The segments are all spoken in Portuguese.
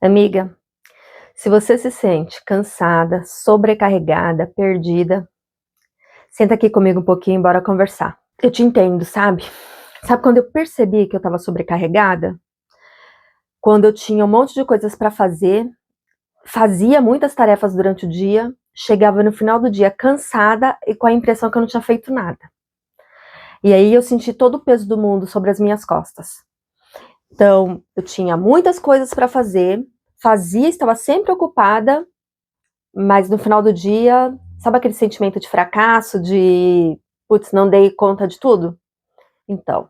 Amiga, se você se sente cansada, sobrecarregada, perdida, senta aqui comigo um pouquinho e bora conversar. Eu te entendo, sabe? Sabe quando eu percebi que eu tava sobrecarregada? Quando eu tinha um monte de coisas pra fazer, fazia muitas tarefas durante o dia, chegava no final do dia cansada e com a impressão que eu não tinha feito nada. E aí eu senti todo o peso do mundo sobre as minhas costas. Então, eu tinha muitas coisas pra fazer, fazia, estava sempre ocupada, mas no final do dia, sabe aquele sentimento de fracasso, de putz, não dei conta de tudo? Então,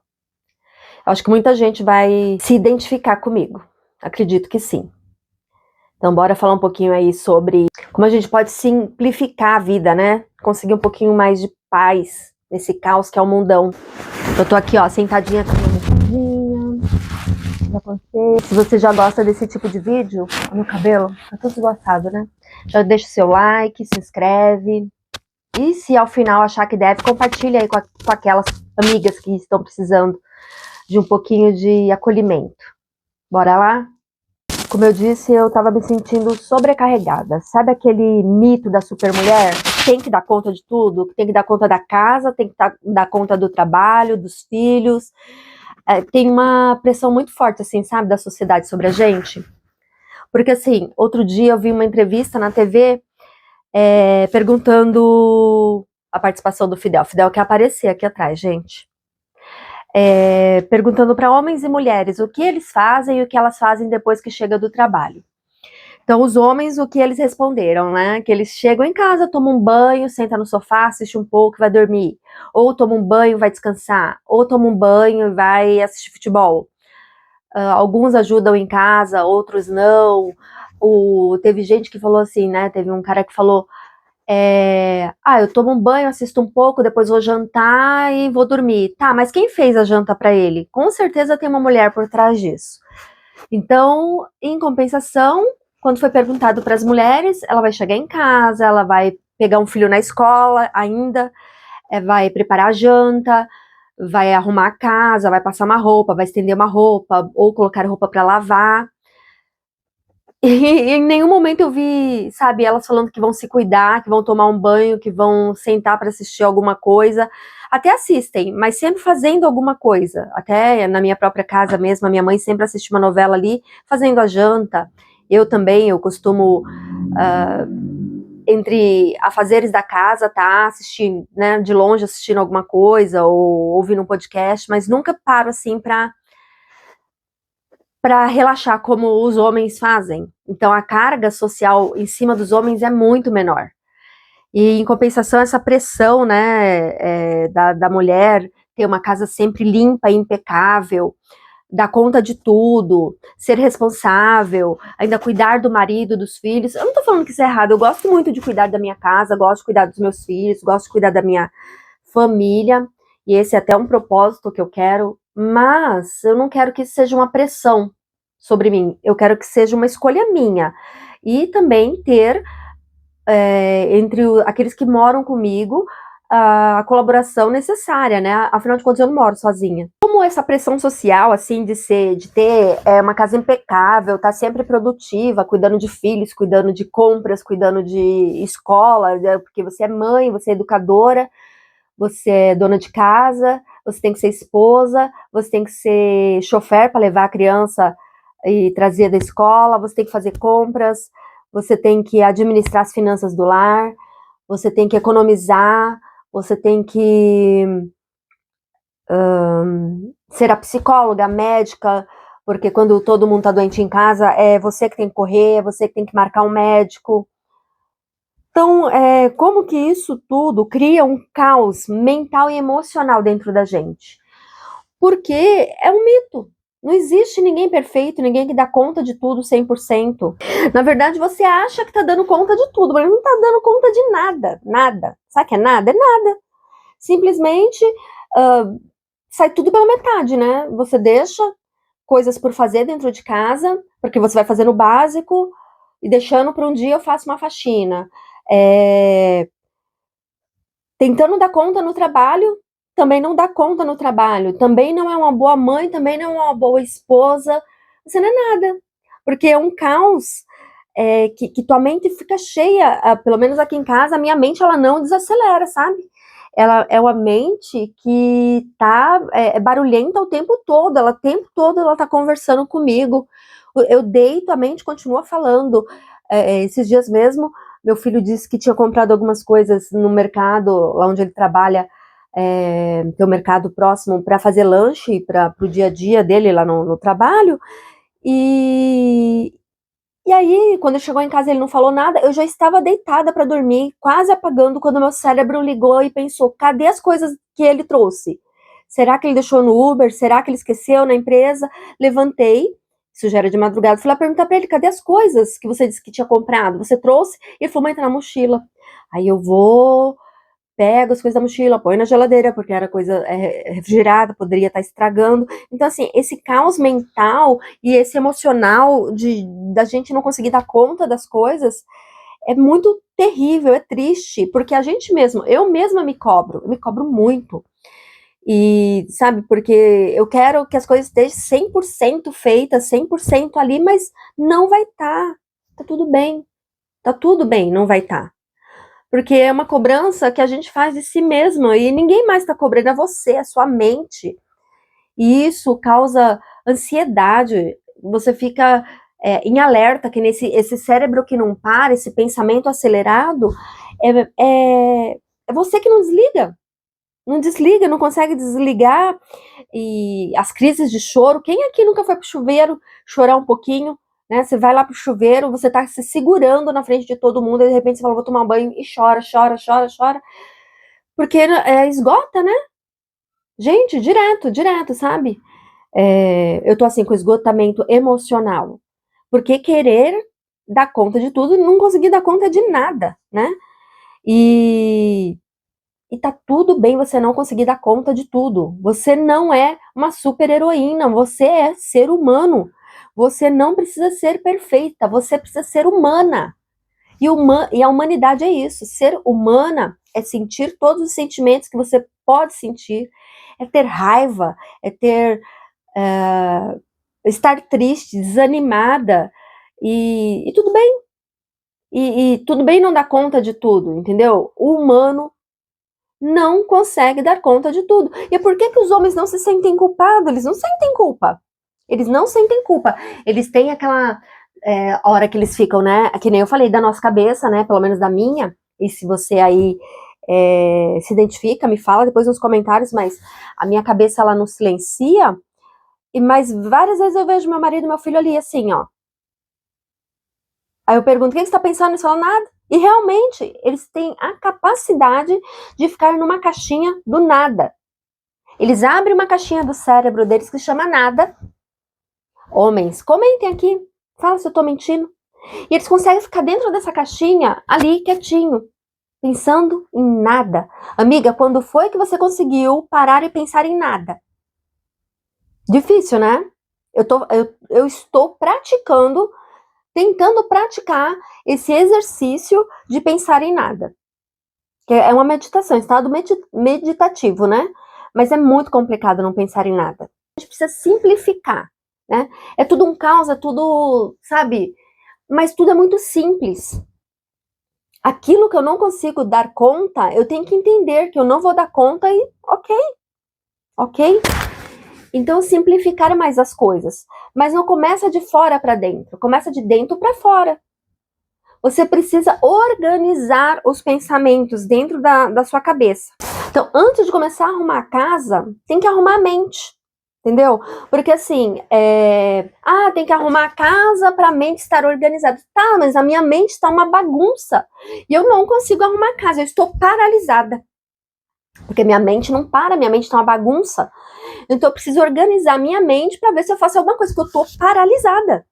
acho que muita gente vai se identificar comigo. Acredito que sim. Então, bora falar um pouquinho aí sobre como a gente pode simplificar a vida, né? Conseguir um pouquinho mais de paz nesse caos que é o mundão. Eu tô aqui, ó, sentadinha com a minha mesinha. Se você já gosta desse tipo de vídeo, o meu cabelo tá todo esvoaçado, né? Já deixa o seu like, se inscreve. E se ao final achar que deve, compartilha aí com aquelas amigas que estão precisando de um pouquinho de acolhimento. Bora lá? Como eu disse, eu tava me sentindo sobrecarregada. Sabe aquele mito da supermulher? Tem que dar conta de tudo, tem que dar conta da casa, tem que dar conta do trabalho, dos filhos. Tem uma pressão muito forte, assim, sabe, da sociedade sobre a gente. Porque, assim, outro dia eu vi uma entrevista na TV perguntando a participação do Fidel. Fidel quer aparecer aqui atrás, gente. Perguntando para homens e mulheres o que eles fazem e o que elas fazem depois que chega do trabalho. Então, os homens, o que eles responderam, né? Que eles chegam em casa, tomam um banho, senta no sofá, assiste um pouco e vai dormir. Ou toma um banho e vai descansar. Ou toma um banho e vai assistir futebol. Alguns ajudam em casa, outros não. Teve gente que falou assim, né? Teve um cara que falou: eu tomo um banho, assisto um pouco, depois vou jantar e vou dormir. Tá, mas quem fez a janta para ele? Com certeza tem uma mulher por trás disso. Então, em compensação, quando foi perguntado para as mulheres, ela vai chegar em casa, ela vai pegar um filho na escola ainda, vai preparar a janta, vai arrumar a casa, vai passar uma roupa, vai estender uma roupa, ou colocar roupa para lavar. E em nenhum momento eu vi, sabe, elas falando que vão se cuidar, que vão tomar um banho, que vão sentar para assistir alguma coisa. Até assistem, mas sempre fazendo alguma coisa. Até na minha própria casa mesmo, a minha mãe sempre assiste uma novela ali, fazendo a janta. Eu também, eu costumo, entre afazeres da casa, tá assistindo, né, de longe assistindo alguma coisa, ou ouvindo um podcast, mas nunca paro assim para relaxar como os homens fazem. Então a carga social em cima dos homens é muito menor. E em compensação essa pressão, né, da mulher ter uma casa sempre limpa e impecável, dar conta de tudo, ser responsável, ainda cuidar do marido, dos filhos. Eu não tô falando que isso é errado, eu gosto muito de cuidar da minha casa, gosto de cuidar dos meus filhos, gosto de cuidar da minha família, e esse é até um propósito que eu quero, mas eu não quero que isso seja uma pressão sobre mim, eu quero que seja uma escolha minha, e também ter, entre aqueles que moram comigo, a colaboração necessária, né, afinal de contas eu não moro sozinha. Como essa pressão social, assim, de ter uma casa impecável, tá sempre produtiva, cuidando de filhos, cuidando de compras, cuidando de escola, né, porque você é mãe, você é educadora, você é dona de casa, você tem que ser esposa, você tem que ser chofer para levar a criança e trazer da escola, você tem que fazer compras, você tem que administrar as finanças do lar, você tem que economizar, você tem que ser a psicóloga, a médica, porque quando todo mundo está doente em casa, é você que tem que correr, é você que tem que marcar um médico. Então, como que isso tudo cria um caos mental e emocional dentro da gente? Porque é um mito. Não existe ninguém perfeito, ninguém que dá conta de tudo 100%. Na verdade, você acha que tá dando conta de tudo, mas não tá dando conta de nada. Nada. Sabe o que é nada? É nada. Simplesmente sai tudo pela metade, né? Você deixa coisas por fazer dentro de casa, porque você vai fazendo o básico e deixando para um dia eu faço uma faxina. Tentando dar conta no trabalho, também não dá conta no trabalho, também não é uma boa mãe, também não é uma boa esposa, você não é nada. Porque é um caos que tua mente fica cheia, pelo menos aqui em casa, a minha mente ela não desacelera, sabe? Ela é uma mente que tá barulhenta o tempo todo ela tá conversando comigo. Eu deito, a mente continua falando. Esses dias mesmo, meu filho disse que tinha comprado algumas coisas no mercado, lá onde ele trabalha, tem um mercado próximo, para fazer lanche para o dia a dia dele lá no trabalho. E aí, quando ele chegou em casa, ele não falou nada, eu já estava deitada para dormir, quase apagando, quando meu cérebro ligou e pensou, cadê as coisas que ele trouxe? Será que ele deixou no Uber? Será que ele esqueceu na empresa? Levantei, isso já era de madrugada, fui lá perguntar para ele, cadê as coisas que você disse que tinha comprado? Você trouxe? E ele falou, mãe, tá na mochila. Aí eu vou, pego as coisas da mochila, põe na geladeira, porque era coisa refrigerada, poderia estar estragando. Então, assim, esse caos mental e esse emocional da gente não conseguir dar conta das coisas é muito terrível, é triste, porque a gente mesmo, eu mesma me cobro muito. E, sabe, porque eu quero que as coisas estejam 100% feitas, 100% ali, mas não vai estar. Tá tudo bem, não vai estar. Porque é uma cobrança que a gente faz de si mesma e ninguém mais está cobrando, é você, a sua mente. E isso causa ansiedade, você fica em alerta, que esse cérebro que não para, esse pensamento acelerado, é você que não desliga, não consegue desligar. E as crises de choro, quem aqui nunca foi pro chuveiro chorar um pouquinho, né? Você vai lá pro chuveiro, você tá se segurando na frente de todo mundo, e de repente você fala, vou tomar um banho, e chora, chora, chora, chora, porque esgota, né? Gente, direto, sabe? Eu tô assim, com esgotamento emocional, porque querer dar conta de tudo e não conseguir dar conta de nada, né? E tá tudo bem você não conseguir dar conta de tudo. Você não é uma super heroína, você é ser humano. Você não precisa ser perfeita, você precisa ser humana. E a humanidade é isso. Ser humana é sentir todos os sentimentos que você pode sentir, é ter raiva, é ter estar triste, desanimada, e tudo bem. E tudo bem não dar conta de tudo, entendeu? O humano não consegue dar conta de tudo. E por que os homens não se sentem culpados? Eles não sentem culpa. Eles não sentem culpa. Eles têm aquela hora que eles ficam, né? Que nem eu falei da nossa cabeça, né? Pelo menos da minha. E se você aí se identifica, me fala depois nos comentários, mas a minha cabeça ela não silencia. Mas várias vezes eu vejo meu marido e meu filho ali assim, ó. Aí eu pergunto, o que você está pensando? Eles falam nada. E realmente, eles têm a capacidade de ficar numa caixinha do nada. Eles abrem uma caixinha do cérebro deles que chama nada. Homens, comentem aqui. Fala se eu tô mentindo. E eles conseguem ficar dentro dessa caixinha, ali, quietinho, pensando em nada. Amiga, quando foi que você conseguiu parar e pensar em nada? Difícil, né? Eu estou tentando praticar esse exercício de pensar em nada. Que é uma meditação, estado meditativo, né? Mas é muito complicado não pensar em nada. A gente precisa simplificar, né? É tudo um caos, é tudo, sabe? Mas tudo é muito simples. Aquilo que eu não consigo dar conta, eu tenho que entender que eu não vou dar conta e ok? Então, simplificar mais as coisas. Mas não começa de fora para dentro, começa de dentro para fora. Você precisa organizar os pensamentos dentro da sua cabeça. Então, antes de começar a arrumar a casa, tem que arrumar a mente. Entendeu? Porque assim, tem que arrumar a casa para a mente estar organizada. Tá, mas a minha mente está uma bagunça. E eu não consigo arrumar a casa, eu estou paralisada. Porque minha mente não para, minha mente está uma bagunça. Então eu preciso organizar minha mente para ver se eu faço alguma coisa, porque eu estou paralisada.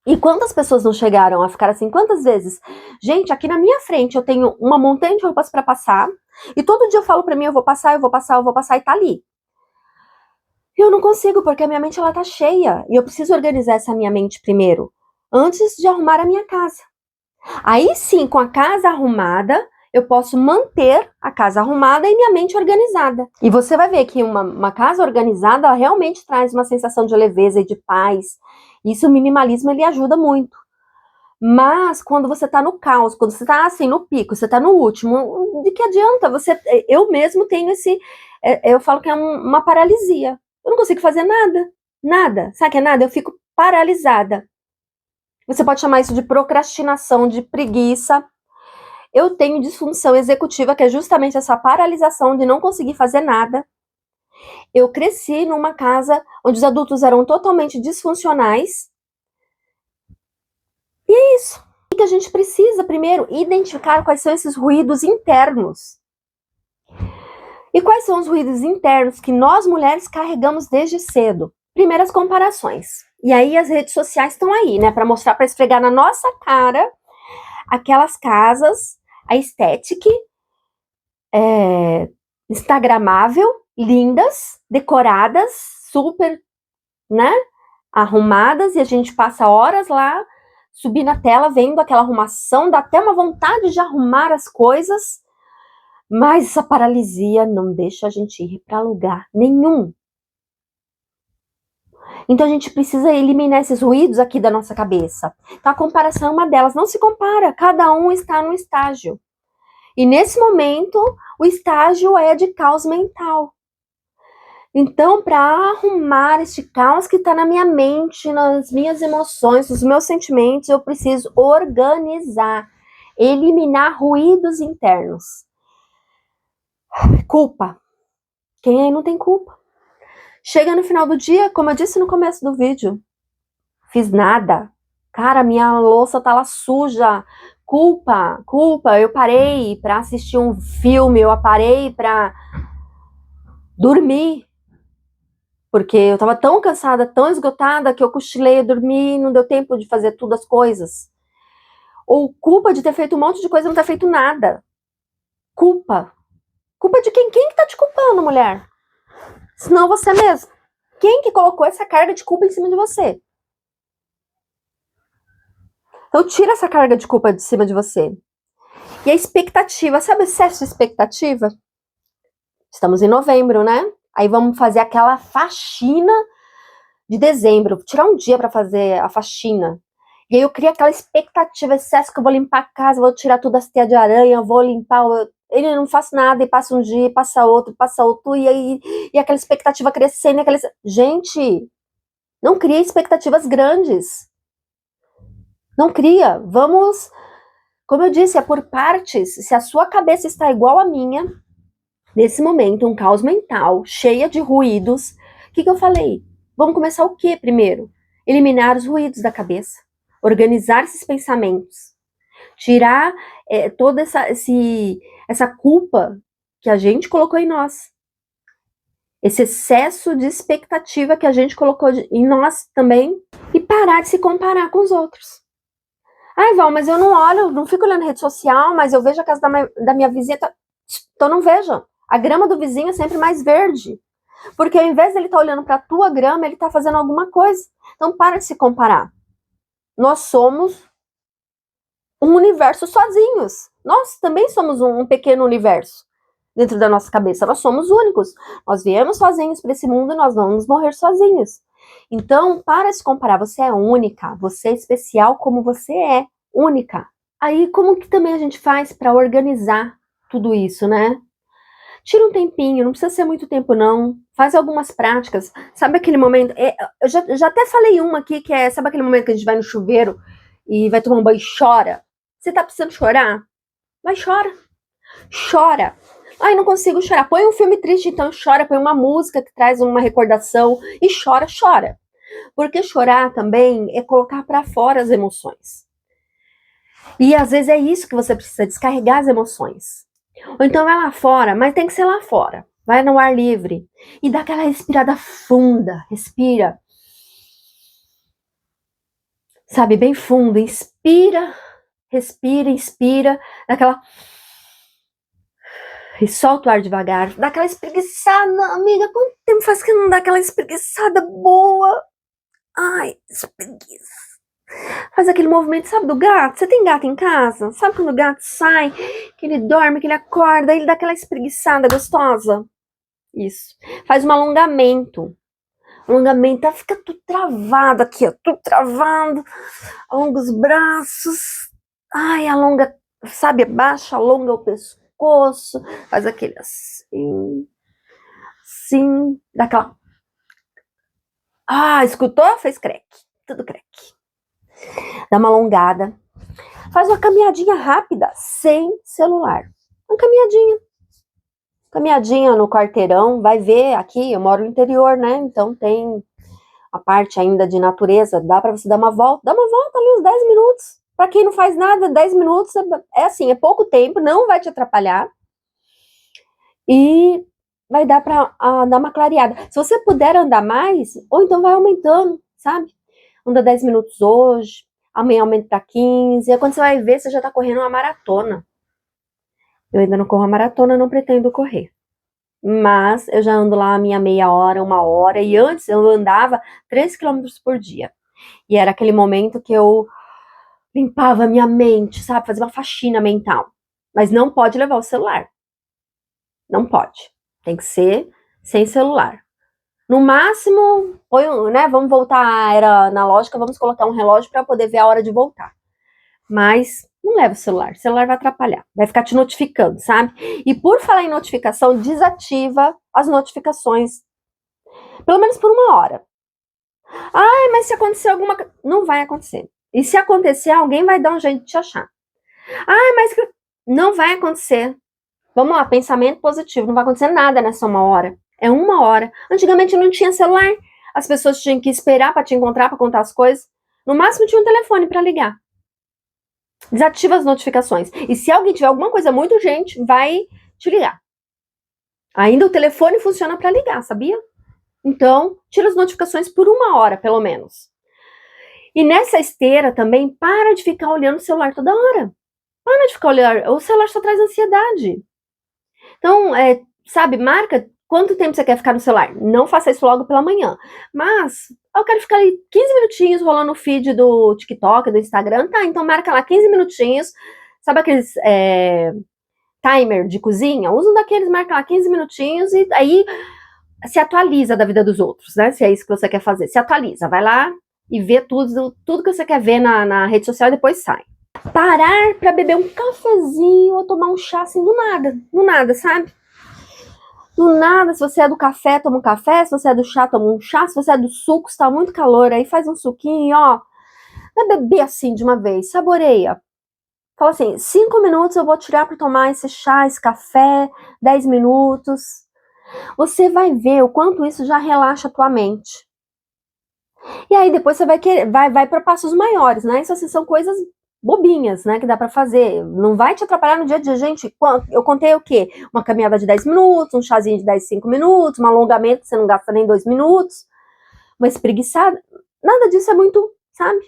E quantas pessoas não chegaram a ficar assim? Quantas vezes? Gente, aqui na minha frente eu tenho uma montanha de roupas para passar. E todo dia eu falo para mim, eu vou passar, e tá ali. Eu não consigo, porque a minha mente ela tá cheia. E eu preciso organizar essa minha mente primeiro, antes de arrumar a minha casa. Aí sim, com a casa arrumada, eu posso manter a casa arrumada e minha mente organizada. E você vai ver que uma casa organizada, ela realmente traz uma sensação de leveza e de paz Isso, o minimalismo, ele ajuda muito. Mas quando você tá no caos, quando você tá assim, no pico, você tá no último, de que adianta? Eu mesmo tenho eu falo que é uma paralisia. Eu não consigo fazer nada. Nada. Sabe o que é nada? Eu fico paralisada. Você pode chamar isso de procrastinação, de preguiça. Eu tenho disfunção executiva, que é justamente essa paralisação de não conseguir fazer nada. Eu cresci numa casa onde os adultos eram totalmente disfuncionais. E é isso. O que a gente precisa, primeiro, identificar quais são esses ruídos internos. E quais são os ruídos internos que nós mulheres carregamos desde cedo? Primeiras comparações. E aí as redes sociais estão aí, né, para mostrar, para esfregar na nossa cara aquelas casas, a estética, instagramável, lindas, decoradas, super, né, arrumadas, e a gente passa horas lá, subir na tela, vendo aquela arrumação, dá até uma vontade de arrumar as coisas, mas essa paralisia não deixa a gente ir para lugar nenhum. Então a gente precisa eliminar esses ruídos aqui da nossa cabeça. Então a comparação é uma delas. Não se compara, cada um está num estágio. E nesse momento, o estágio é de caos mental. Então, para arrumar este caos que está na minha mente, nas minhas emoções, nos meus sentimentos, eu preciso organizar, eliminar ruídos internos. Culpa. Quem aí não tem culpa? Chega no final do dia, como eu disse no começo do vídeo, fiz nada. Cara, minha louça tá lá suja. Culpa, culpa. Eu parei para assistir um filme, eu parei para dormir. Porque eu tava tão cansada, tão esgotada, que eu cochilei, eu dormi, não deu tempo de fazer tudo as coisas. Ou culpa de ter feito um monte de coisa e não ter feito nada. Culpa. Culpa de quem? Quem que tá te culpando, mulher? Senão você mesmo. Quem que colocou essa carga de culpa em cima de você? Então tira essa carga de culpa de cima de você. E a expectativa, sabe o excesso de expectativa? Estamos em novembro, né? Aí vamos fazer aquela faxina de dezembro. Tirar um dia para fazer a faxina. E aí eu crio aquela expectativa, excesso que eu vou limpar a casa, vou tirar tudo as teias de aranha, vou limpar. Ele não faz nada, e passa um dia, passa outro, e aí e aquela expectativa crescendo. Gente, não cria expectativas grandes. Não cria. Vamos, como eu disse, é por partes. Se a sua cabeça está igual à minha, nesse momento, um caos mental, cheia de ruídos, o que eu falei? Vamos começar o que primeiro? Eliminar os ruídos da cabeça. Organizar esses pensamentos. Tirar toda essa culpa que a gente colocou em nós. Esse excesso de expectativa que a gente colocou em nós também. E parar de se comparar com os outros. Ai, Val, mas eu não olho, não fico olhando rede social, mas eu vejo a casa da minha vizinha. Então não veja. A grama do vizinho é sempre mais verde. Porque ao invés dele estar olhando para a tua grama, ele está fazendo alguma coisa. Então para de se comparar. Nós somos um universo sozinhos. Nós também somos um pequeno universo dentro da nossa cabeça. Nós somos únicos. Nós viemos sozinhos para esse mundo e nós vamos morrer sozinhos. Então, para de se comparar. Você é única. Você é especial como você é única. Aí, como que também a gente faz para organizar tudo isso, né? Tira um tempinho, não precisa ser muito tempo, não. Faz algumas práticas. Sabe aquele momento... Eu já até falei uma aqui, que é... Sabe aquele momento que a gente vai no chuveiro e vai tomar um banho e chora? Você tá precisando chorar? Vai, chora. Chora. Ai, não consigo chorar. Põe um filme triste, então chora. Põe uma música que traz uma recordação e chora, chora. Porque chorar também é colocar para fora as emoções. E às vezes é isso que você precisa, descarregar as emoções. Ou então vai lá fora, mas tem que ser lá fora. Vai no ar livre e dá aquela respirada funda. Respira. Sabe, bem fundo. Inspira, respira, inspira. Dá aquela... E solta o ar devagar. Dá aquela espreguiçada. Amiga, quanto tempo faz que não dá aquela espreguiçada boa? Ai, espreguiça. Faz aquele movimento, sabe, do gato? Você tem gato em casa? Sabe quando o gato sai, que ele dorme, que ele acorda, ele dá aquela espreguiçada gostosa? Isso. Faz um alongamento. Alongamento, tá? Fica tudo travado aqui, ó, tudo travando. Alonga os braços. Ai, alonga, sabe, abaixa, alonga o pescoço. Faz aquele assim, assim, dá aquela... Ah, escutou? Fez creque, tudo creque. Dá uma alongada. Faz uma caminhadinha rápida, sem celular. Uma caminhadinha. Caminhadinha no quarteirão, vai ver aqui, eu moro no interior, né? Então tem a parte ainda de natureza, dá para você dar uma volta ali uns 10 minutos. Para quem não faz nada, 10 minutos é assim, é pouco tempo, não vai te atrapalhar. E vai dar para dar uma clareada. Se você puder andar mais, ou então vai aumentando, sabe? Anda 10 minutos hoje, amanhã aumenta para 15, e quando você vai ver, você já tá correndo uma maratona. Eu ainda não corro a maratona, não pretendo correr. Mas eu já ando lá a minha meia hora, uma hora, e antes eu andava 3 quilômetros por dia. E era aquele momento que eu limpava a minha mente, sabe? Fazia uma faxina mental. Mas não pode levar o celular. Não pode. Tem que ser sem celular. No máximo, né? Vamos voltar, era analógica, vamos colocar um relógio para poder ver a hora de voltar. Mas não leva o celular vai atrapalhar, vai ficar te notificando, sabe? E por falar em notificação, desativa as notificações, pelo menos por uma hora. Ai, mas se acontecer alguma coisa, não vai acontecer. E se acontecer, alguém vai dar um jeito de te achar. Ai, mas não vai acontecer. Vamos lá, pensamento positivo, não vai acontecer nada nessa uma hora. É uma hora. Antigamente não tinha celular. As pessoas tinham que esperar para te encontrar, para contar as coisas. No máximo tinha um telefone para ligar. Desativa as notificações. E se alguém tiver alguma coisa muito urgente, vai te ligar. Ainda o telefone funciona para ligar, sabia? Então, tira as notificações por uma hora, pelo menos. E nessa esteira também, para de ficar olhando o celular toda hora. Para de ficar olhando. O celular só traz ansiedade. Então, sabe, marca quanto tempo você quer ficar no celular. Não faça isso logo pela manhã. Mas, eu quero ficar ali 15 minutinhos rolando o feed do TikTok, do Instagram. Tá, então marca lá 15 minutinhos. Sabe aqueles timer de cozinha? Usa um daqueles, marca lá 15 minutinhos e aí se atualiza da vida dos outros, né? Se é isso que você quer fazer. Se atualiza, vai lá e vê tudo que você quer ver na rede social e depois sai. Parar para beber um cafezinho ou tomar um chá assim do nada, sabe? Do nada, se você é do café, toma um café, se você é do chá, toma um chá, se você é do suco, está muito calor, aí faz um suquinho, ó. Não é beber assim de uma vez, saboreia. Fala assim, 5 minutos eu vou tirar para tomar esse chá, esse café, 10 minutos. Você vai ver o quanto isso já relaxa a tua mente. E aí depois você vai para passos maiores, né? Isso assim, são coisas bobinhas, né, que dá para fazer. Não vai te atrapalhar no dia a dia, gente. Eu contei o quê? Uma caminhada de 10 minutos, um chazinho de 10, 5 minutos, um alongamento que você não gasta nem 2 minutos, uma espreguiçada. Nada disso é muito, sabe?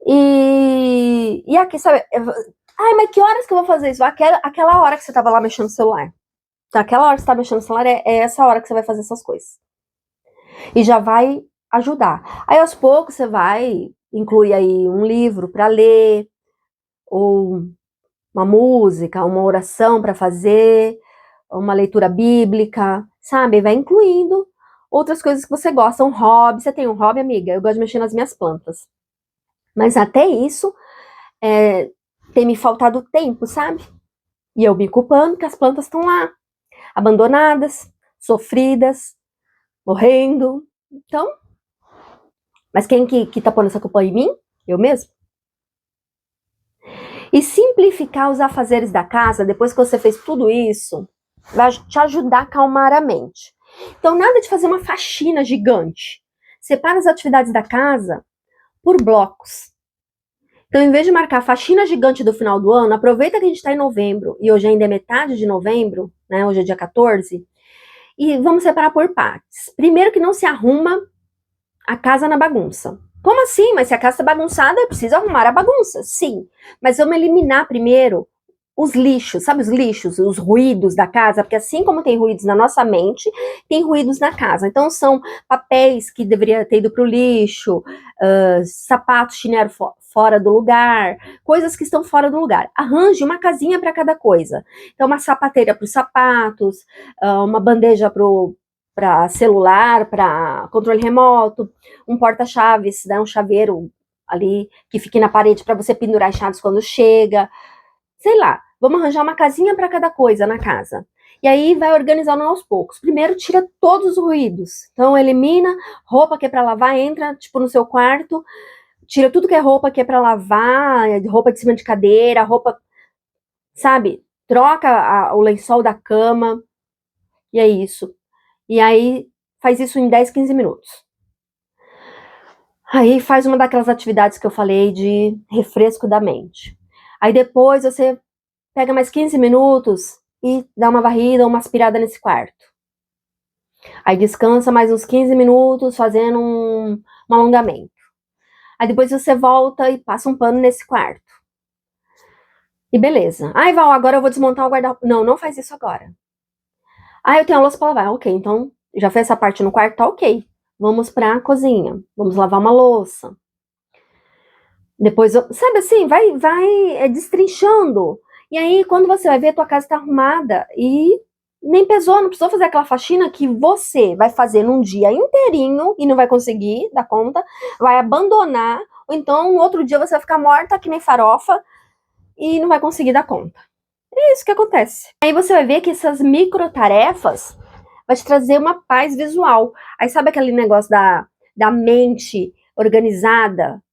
E aqui, sabe? Ai, mas que horas que eu vou fazer isso? Aquela hora que você tava lá mexendo no celular. Então, aquela hora que você tá mexendo no celular é essa hora que você vai fazer essas coisas. E já vai ajudar. Aí, aos poucos, você vai incluir aí um livro para ler, ou uma música, uma oração para fazer, uma leitura bíblica, sabe? Vai incluindo outras coisas que você gosta, um hobby. Você tem um hobby, amiga? Eu gosto de mexer nas minhas plantas. Mas até isso tem me faltado tempo, sabe? E eu me culpando que as plantas estão lá, abandonadas, sofridas, morrendo. Então, mas quem que tá pondo essa culpa em mim? Eu mesmo. E simplificar os afazeres da casa, depois que você fez tudo isso, vai te ajudar a acalmar a mente. Então, nada de fazer uma faxina gigante. Separa as atividades da casa por blocos. Então, em vez de marcar a faxina gigante do final do ano, aproveita que a gente está em novembro, e hoje ainda é metade de novembro, né? Hoje é dia 14, e vamos separar por partes. Primeiro que não se arruma a casa na bagunça. Como assim? Mas se a casa está bagunçada, eu preciso arrumar a bagunça. Sim, mas vamos eliminar primeiro os lixos, sabe os lixos, os ruídos da casa, porque assim como tem ruídos na nossa mente, tem ruídos na casa. Então são papéis que deveria ter ido para o lixo, sapatos, chinelo fora do lugar, coisas que estão fora do lugar. Arranje uma casinha para cada coisa. Então uma sapateira para os sapatos, uma bandeja para para celular, para controle remoto, um porta-chaves, né, um chaveiro ali que fique na parede para você pendurar as chaves quando chega. Sei lá, vamos arranjar uma casinha para cada coisa na casa. E aí vai organizando aos poucos. Primeiro tira todos os ruídos. Então elimina roupa que é para lavar, entra tipo no seu quarto, tira tudo que é roupa que é para lavar, roupa de cima de cadeira, roupa, sabe? Troca o lençol da cama. E é isso. E aí faz isso em 10, 15 minutos. Aí faz uma daquelas atividades que eu falei de refresco da mente. Aí depois você pega mais 15 minutos e dá uma varrida ou uma aspirada nesse quarto. Aí descansa mais uns 15 minutos fazendo um alongamento. Aí depois você volta e passa um pano nesse quarto. E beleza. Ai, Val, agora eu vou desmontar o guarda-roupa. Não, não faz isso agora. Ah, eu tenho a louça pra lavar. Ok, então já fez essa parte no quarto, tá ok. Vamos pra cozinha. Vamos lavar uma louça. Depois, sabe assim, vai destrinchando. E aí, quando você vai ver, tua casa tá arrumada e nem pesou, não precisou fazer aquela faxina que você vai fazer num dia inteirinho e não vai conseguir dar conta, vai abandonar, ou então no outro dia você vai ficar morta que nem farofa e não vai conseguir dar conta. É isso que acontece. Aí você vai ver que essas micro tarefas vai te trazer uma paz visual. Aí sabe aquele negócio da mente organizada?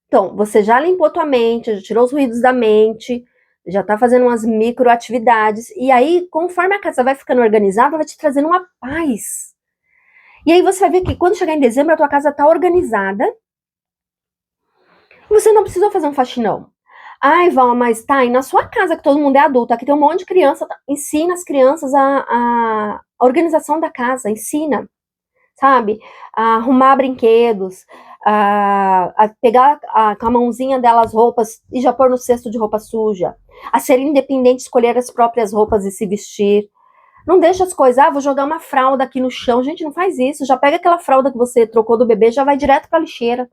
Então, você já limpou tua mente, já tirou os ruídos da mente, já tá fazendo umas microatividades, e aí, conforme a casa vai ficando organizada, vai te trazendo uma paz. E aí você vai ver que quando chegar em dezembro, a tua casa tá organizada, e você não precisa fazer um faxinão. Ai, Val, mas tá, e na sua casa, que todo mundo é adulto, aqui tem um monte de criança, ensina as crianças a organização da casa, ensina, sabe? A arrumar brinquedos, a pegar com a mãozinha dela as roupas e já pôr no cesto de roupa suja, a ser independente, escolher as próprias roupas e se vestir. Não deixa as coisas, vou jogar uma fralda aqui no chão. Gente, não faz isso. Já pega aquela fralda que você trocou do bebê, já vai direto pra lixeira.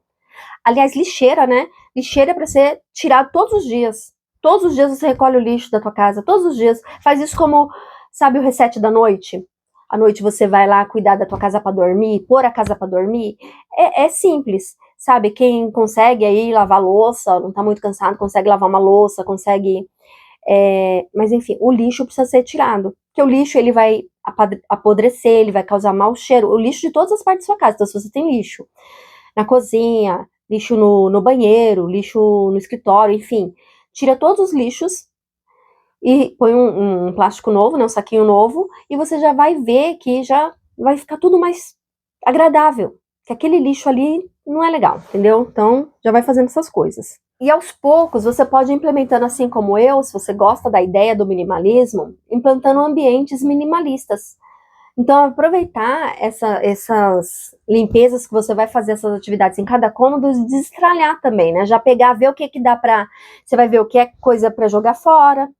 Aliás, lixeira, né? Lixeira é pra ser tirado todos os dias. Todos os dias você recolhe o lixo da tua casa, todos os dias. Faz isso como, sabe, o reset da noite? À noite você vai lá cuidar da tua casa para dormir, pôr a casa para dormir. É simples, sabe? Quem consegue aí lavar louça, não tá muito cansado, consegue lavar uma louça, consegue... mas enfim, o lixo precisa ser tirado. Porque o lixo, ele vai apodrecer, ele vai causar mau cheiro. O lixo de todas as partes da sua casa. Então, se você tem lixo na cozinha, lixo no banheiro, lixo no escritório, enfim, tira todos os lixos e põe um plástico novo, né, um saquinho novo, e você já vai ver que já vai ficar tudo mais agradável, que aquele lixo ali não é legal, entendeu? Então, já vai fazendo essas coisas. E aos poucos, você pode ir implementando, assim como eu, se você gosta da ideia do minimalismo, implantando ambientes minimalistas. Então, aproveitar essas limpezas que você vai fazer, essas atividades em cada cômodo, e destralhar também, né? Já pegar, ver o que dá pra... Você vai ver o que é coisa pra jogar fora,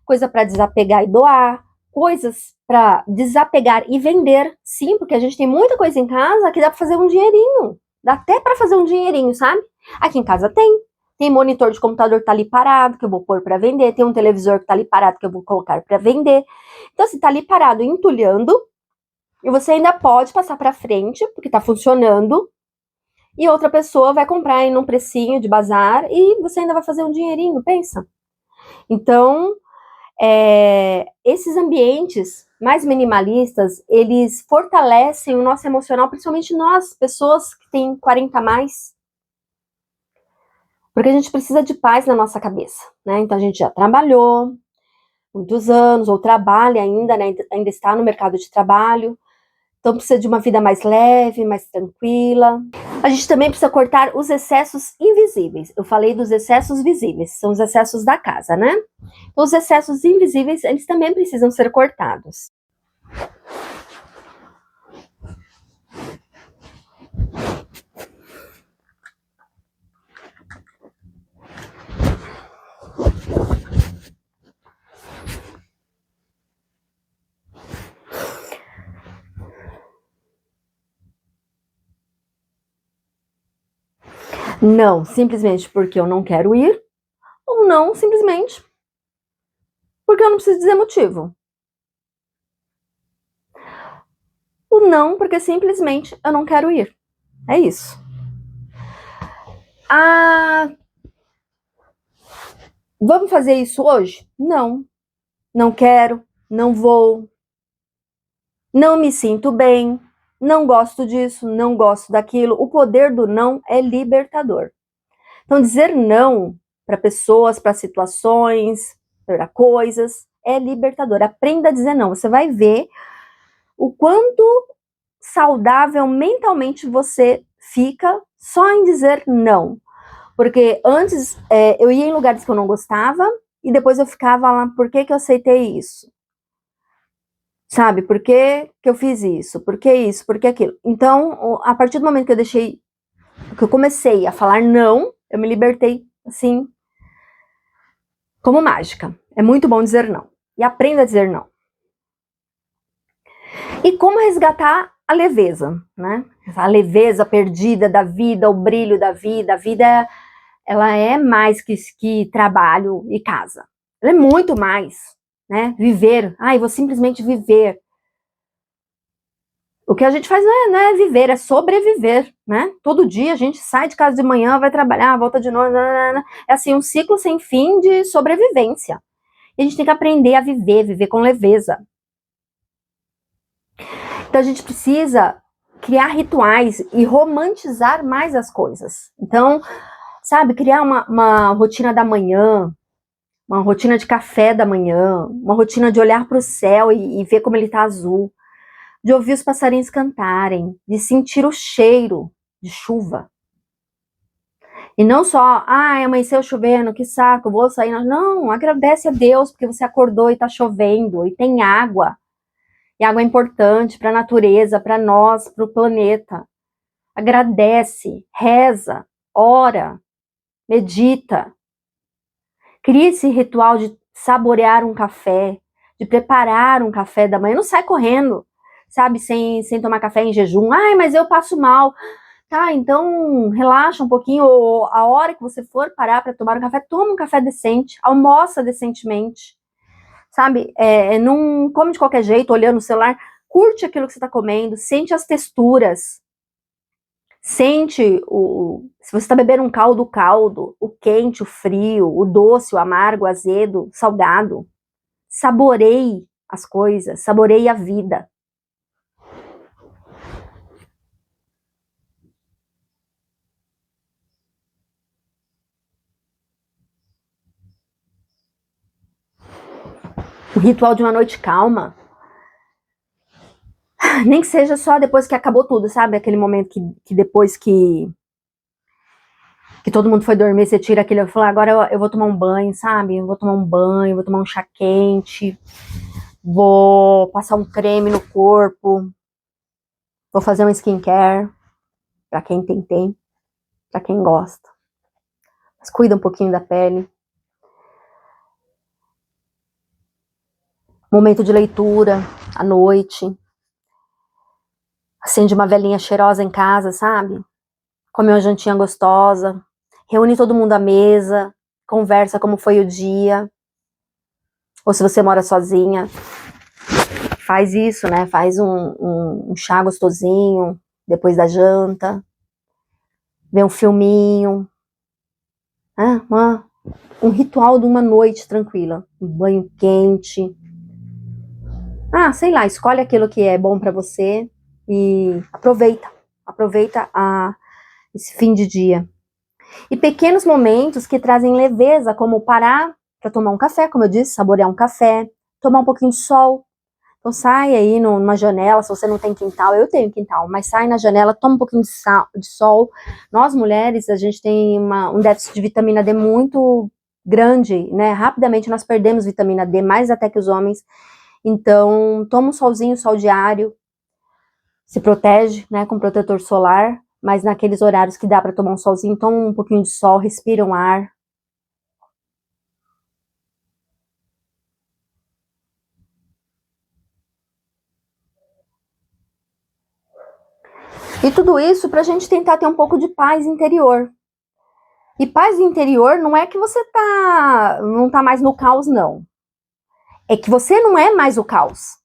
coisa para desapegar e doar, coisas para desapegar e vender, sim, porque a gente tem muita coisa em casa que dá para fazer um dinheirinho, dá até para fazer um dinheirinho, sabe? Aqui em casa tem monitor de computador que tá ali parado, que eu vou pôr para vender, tem um televisor que tá ali parado que eu vou colocar para vender. Então, assim, tá ali parado, entulhando, e você ainda pode passar para frente, porque tá funcionando, e outra pessoa vai comprar aí num precinho de bazar, e você ainda vai fazer um dinheirinho, pensa. Então, esses ambientes mais minimalistas, eles fortalecem o nosso emocional, principalmente nós, pessoas que têm 40 a mais, porque a gente precisa de paz na nossa cabeça, né? Então a gente já trabalhou muitos anos, ou trabalha ainda, né? Ainda está no mercado de trabalho, então precisa de uma vida mais leve, mais tranquila. A gente também precisa cortar os excessos invisíveis. Eu falei dos excessos visíveis, são os excessos da casa, né? Os excessos invisíveis, eles também precisam ser cortados. Não simplesmente porque eu não quero ir, ou não simplesmente porque eu não preciso dizer motivo. ou não, porque simplesmente eu não quero ir. É isso. Vamos fazer isso hoje? Não. Não quero, não vou, não me sinto bem, não gosto disso, não gosto daquilo. O poder do não é libertador. Então, dizer não para pessoas, para situações, para coisas, é libertador. Aprenda a dizer não. Você vai ver o quanto saudável mentalmente você fica só em dizer não. Porque antes eu ia em lugares que eu não gostava e depois eu ficava lá, por que eu aceitei isso? Sabe, por que eu fiz isso? Por que isso? Por que aquilo? Então, a partir do momento que eu comecei a falar não, eu me libertei, assim, como mágica. É muito bom dizer não. E aprenda a dizer não. E como resgatar a leveza, né? A leveza perdida da vida, o brilho da vida. A vida, ela é mais que trabalho e casa. Ela é muito mais, né? Viver. Ai, vou simplesmente viver. O que a gente faz não é viver, é sobreviver, né? Todo dia a gente sai de casa de manhã, vai trabalhar, volta de novo. É assim, um ciclo sem fim de sobrevivência. E a gente tem que aprender a viver com leveza. Então a gente precisa criar rituais e romantizar mais as coisas. Então, sabe, criar uma rotina da manhã, uma rotina de café da manhã, uma rotina de olhar para o céu e ver como ele está azul, de ouvir os passarinhos cantarem, de sentir o cheiro de chuva. E não só, amanheceu chovendo, que saco, vou sair. Não, agradece a Deus porque você acordou e está chovendo, e tem água. E água é importante para a natureza, para nós, para o planeta. Agradece, reza, ora, medita. Cria esse ritual de saborear um café, de preparar um café da manhã. Não sai correndo, sabe, sem tomar café em jejum. Mas eu passo mal. Tá, então relaxa um pouquinho, ou a hora que você for parar para tomar um café, toma um café decente, almoça decentemente, sabe? Não come de qualquer jeito, olhando o celular, curte aquilo que você está comendo, sente as texturas, sente se você está bebendo um caldo, o quente, o frio, o doce, o amargo, o azedo, o salgado. Saboreie as coisas, saboreie a vida. O ritual de uma noite calma, nem que seja só depois que acabou tudo, sabe? Aquele momento que depois que todo mundo foi dormir, você tira aquele, eu falo, agora eu vou tomar um banho, sabe? Eu vou tomar um banho, vou tomar um chá quente, vou passar um creme no corpo, vou fazer um skincare, pra quem tem, pra quem gosta. Mas cuida um pouquinho da pele. Momento de leitura, à noite. Acende uma velinha cheirosa em casa, sabe? Come uma jantinha gostosa. Reúne todo mundo à mesa. Conversa como foi o dia. Ou se você mora sozinha, faz isso, né? Faz um chá gostosinho depois da janta. Vê um filminho. Um ritual de uma noite tranquila. Um banho quente. Sei lá, escolhe aquilo que é bom pra você e aproveita esse fim de dia. E pequenos momentos que trazem leveza, como parar para tomar um café, como eu disse, saborear um café, tomar um pouquinho de sol. Então sai aí numa janela, se você não tem quintal, eu tenho quintal, mas sai na janela, toma um pouquinho de sol. Nós mulheres, a gente tem um déficit de vitamina D muito grande, né? Rapidamente nós perdemos vitamina D, mais até que os homens. Então, toma um solzinho, sol diário, se protege, né, com protetor solar, mas naqueles horários que dá para tomar um solzinho, toma um pouquinho de sol, respira um ar. E tudo isso para a gente tentar ter um pouco de paz interior. E paz interior não é que você não tá mais no caos, não. É que você não é mais o caos.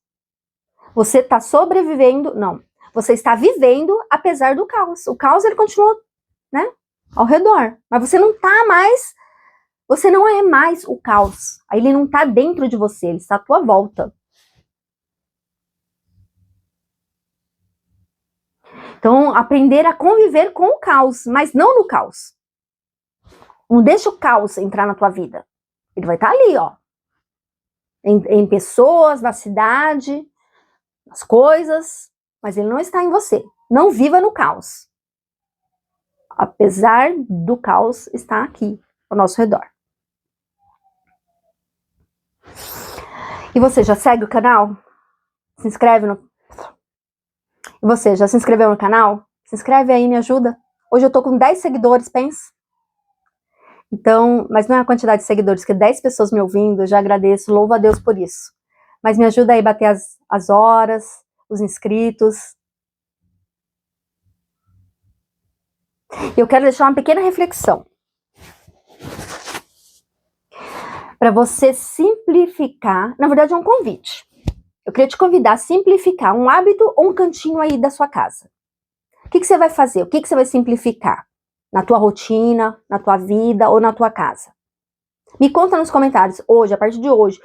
Você está sobrevivendo, não. Você está vivendo apesar do caos. O caos, ele continua, né, ao redor. Mas você não está mais, você não é mais o caos. Aí ele não está dentro de você, ele está à tua volta. Então, aprender a conviver com o caos, mas não no caos. Não deixa o caos entrar na tua vida. Ele vai estar ali, ó. Em pessoas, na cidade, nas coisas, mas ele não está em você. Não viva no caos. Apesar do caos estar aqui, ao nosso redor. E você já segue o canal? Se inscreve no... E você já se inscreveu no canal? Se inscreve aí, me ajuda. Hoje eu tô com 10 seguidores, pensa. Então, mas não é a quantidade de seguidores, que 10 pessoas me ouvindo, eu já agradeço, louvo a Deus por isso. Mas me ajuda aí a bater as horas, os inscritos. Eu quero deixar uma pequena reflexão. Para você simplificar, na verdade é um convite. Eu queria te convidar a simplificar um hábito ou um cantinho aí da sua casa. O que você vai fazer? O que você vai simplificar? Na tua rotina, na tua vida ou na tua casa? Me conta nos comentários, hoje, a partir de hoje,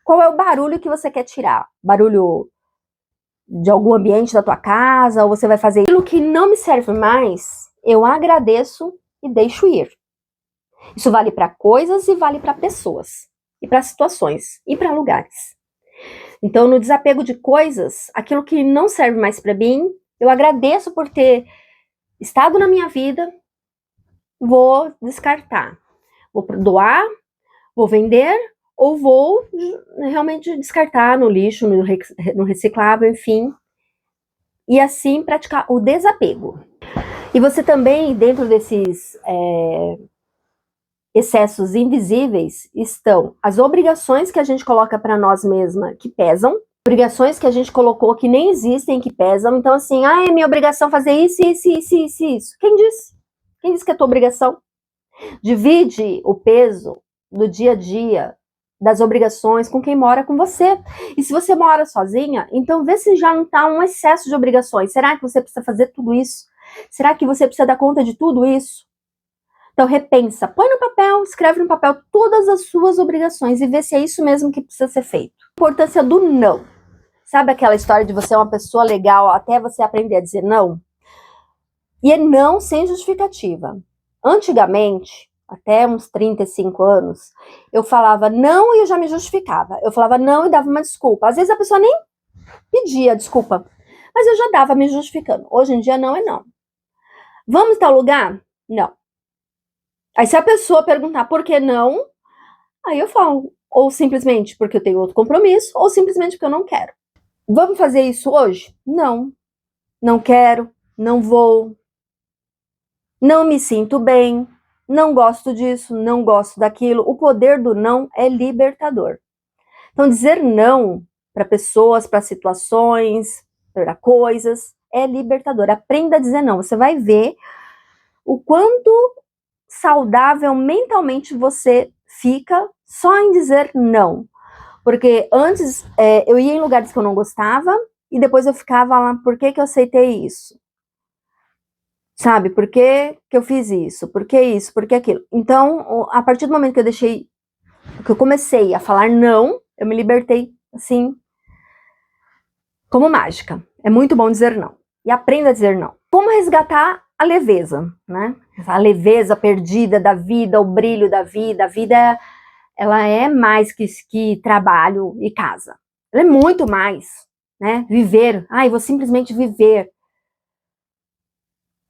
qual é o barulho que você quer tirar? Barulho de algum ambiente da tua casa, ou você vai fazer aquilo que não me serve mais, eu agradeço e deixo ir. Isso vale para coisas e vale para pessoas, e para situações, e para lugares. Então, no desapego de coisas, aquilo que não serve mais para mim, eu agradeço por ter estado na minha vida, vou descartar. Vou doar, vou vender, ou vou realmente descartar no lixo, no reciclável, enfim. E assim praticar o desapego. E você também, dentro desses excessos invisíveis, estão as obrigações que a gente coloca para nós mesma, que pesam, obrigações que a gente colocou que nem existem, que pesam. Então assim, é minha obrigação fazer isso, isso, isso, isso, isso. Quem disse? Quem disse que é tua obrigação? Divide o peso do dia a dia, das obrigações, com quem mora com você. E se você mora sozinha, então vê se já não está um excesso de obrigações. Será que você precisa fazer tudo isso? Será que você precisa dar conta de tudo isso? Então repensa, põe no papel, escreve no papel todas as suas obrigações e vê se é isso mesmo que precisa ser feito. A importância do não. Sabe aquela história de você ser uma pessoa legal até você aprender a dizer não? E é não sem justificativa. Antigamente, até uns 35 anos, eu falava não e eu já me justificava. Eu falava não e dava uma desculpa. Às vezes a pessoa nem pedia desculpa, mas eu já dava me justificando. Hoje em dia não é não. Vamos em tal lugar? Não. Aí se a pessoa perguntar por que não, aí eu falo, ou simplesmente porque eu tenho outro compromisso, ou simplesmente porque eu não quero. Vamos fazer isso hoje? Não. Não quero, não vou, não me sinto bem, não gosto disso, não gosto daquilo. O poder do não é libertador. Então dizer não para pessoas, para situações, para coisas, é libertador. Aprenda a dizer não. Você vai ver o quanto saudável mentalmente você fica só em dizer não. Porque antes eu ia em lugares que eu não gostava e depois eu ficava lá, por que eu aceitei isso? Sabe, por que eu fiz isso? Por que isso? Por que aquilo? Então, a partir do momento que eu comecei a falar não, eu me libertei, assim, como mágica. É muito bom dizer não. E aprenda a dizer não. Como resgatar a leveza, né? A leveza perdida da vida, o brilho da vida. A vida, ela é mais que trabalho e casa. Ela é muito mais, né? Viver. Eu vou simplesmente viver.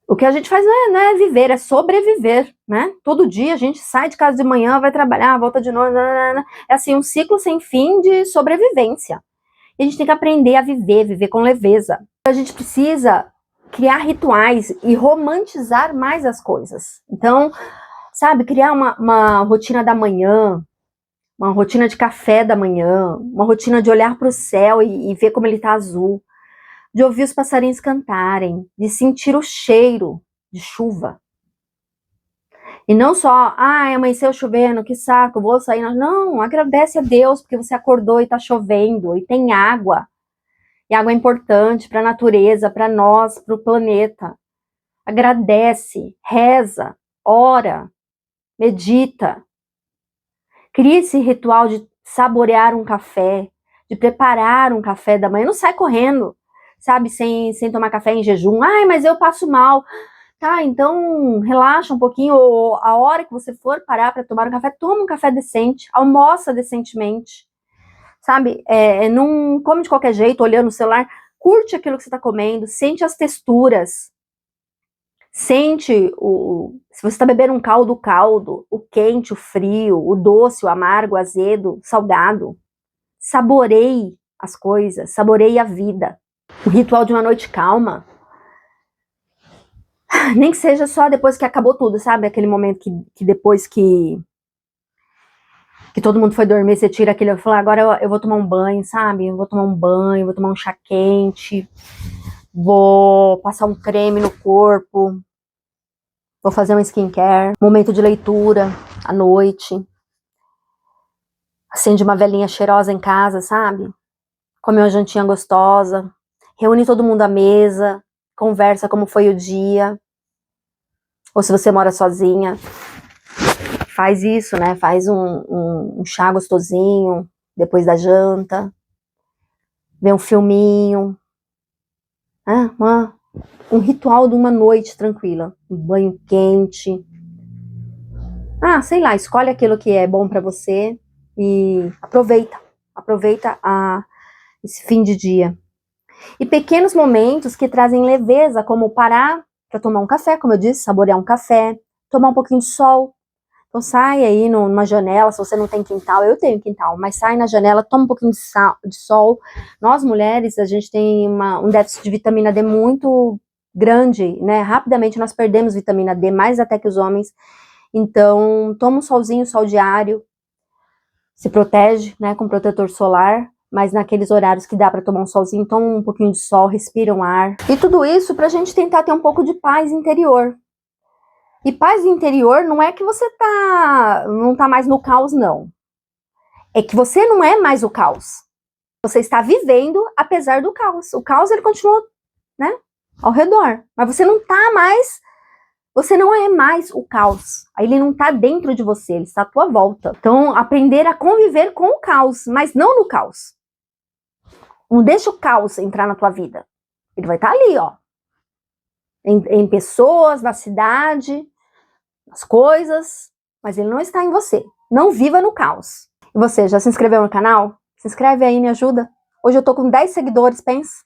O que a gente faz não é viver, é sobreviver, né? Todo dia a gente sai de casa de manhã, vai trabalhar, volta de novo. É assim, um ciclo sem fim de sobrevivência. E a gente tem que aprender a viver com leveza. A gente precisa criar rituais e romantizar mais as coisas. Então, sabe, criar uma rotina da manhã, uma rotina de café da manhã, uma rotina de olhar para o céu e ver como ele está azul, de ouvir os passarinhos cantarem, de sentir o cheiro de chuva. E não só, amanheceu chovendo, que saco, vou sair. Não, agradece a Deus porque você acordou e tá chovendo e tem água. E água é importante para a natureza, para nós, para o planeta. Agradece, reza, ora, medita. Cria esse ritual de saborear um café, de preparar um café da manhã. Não sai correndo, sabe, sem tomar café em jejum. Mas eu passo mal. Tá, então relaxa um pouquinho, ou a hora que você for parar para tomar um café, toma um café decente, almoça decentemente, sabe? Não come de qualquer jeito, olhando o celular, curte aquilo que você está comendo, sente as texturas, sente se você está bebendo um caldo, o quente, o frio, o doce, o amargo, o azedo, o salgado. Saboreie as coisas, saboreie a vida. O ritual de uma noite calma. Nem que seja só depois que acabou tudo, sabe? Aquele momento que depois que todo mundo foi dormir, você tira aquele... Eu falo, agora eu vou tomar um banho, sabe? Eu vou tomar um banho, vou tomar um chá quente, vou passar um creme no corpo, vou fazer um skincare, momento de leitura à noite, acende uma velinha cheirosa em casa, sabe? Come uma jantinha gostosa, reúne todo mundo à mesa, conversa como foi o dia. Ou se você mora sozinha, faz isso, né? Faz um chá gostosinho depois da janta, vê um filminho, né? Um ritual de uma noite tranquila, um banho quente. Sei lá, escolhe aquilo que é bom para você e aproveita esse fim de dia. E pequenos momentos que trazem leveza, como parar para tomar um café, como eu disse, saborear um café, tomar um pouquinho de sol. Então sai aí numa janela, se você não tem quintal, eu tenho quintal, mas sai na janela, toma um pouquinho de sol. Nós mulheres, a gente tem um déficit de vitamina D muito grande, né? Rapidamente nós perdemos vitamina D, mais até que os homens. Então, toma um solzinho, sol diário, se protege, né, com protetor solar, mas naqueles horários que dá para tomar um solzinho, toma um pouquinho de sol, respira um ar. E tudo isso pra gente tentar ter um pouco de paz interior. E paz interior não é que você não tá mais no caos, não. É que você não é mais o caos. Você está vivendo apesar do caos. O caos, ele continua, né, ao redor. Mas você não tá mais... Você não é mais o caos. Ele não tá dentro de você, ele está à tua volta. Então, aprender a conviver com o caos, mas não no caos. Não deixa o caos entrar na tua vida. Ele vai estar ali, ó. Em pessoas, na cidade, nas coisas, mas ele não está em você. Não viva no caos. E você, já se inscreveu no canal? Se inscreve aí, me ajuda. Hoje eu tô com 10 seguidores, pensa.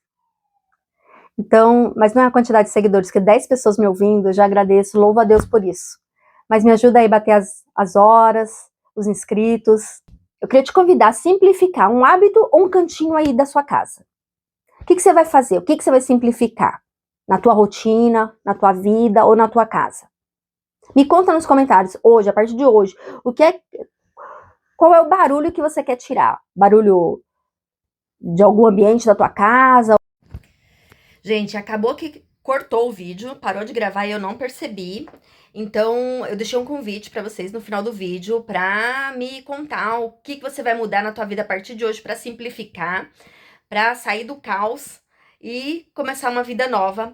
Então, mas não é a quantidade de seguidores, que 10 pessoas me ouvindo, eu já agradeço, louvo a Deus por isso. Mas me ajuda aí a bater as horas, os inscritos. Eu queria te convidar a simplificar um hábito ou um cantinho aí da sua casa. O que você vai fazer? O que você vai simplificar? Na tua rotina, na tua vida ou na tua casa? Me conta nos comentários, hoje, a partir de hoje, qual é o barulho que você quer tirar? Barulho de algum ambiente da tua casa? Gente, acabou que cortou o vídeo, parou de gravar e eu não percebi. Então, eu deixei um convite pra vocês no final do vídeo pra me contar o que você vai mudar na tua vida a partir de hoje pra simplificar, pra sair do caos e começar uma vida nova,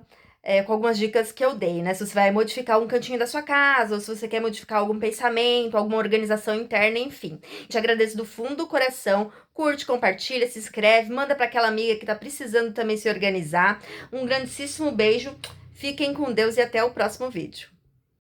com algumas dicas que eu dei, né? Se você vai modificar um cantinho da sua casa, ou se você quer modificar algum pensamento, alguma organização interna, enfim. Te agradeço do fundo do coração. Curte, compartilha, se inscreve, manda para aquela amiga que tá precisando também se organizar. Um grandíssimo beijo, fiquem com Deus e até o próximo vídeo.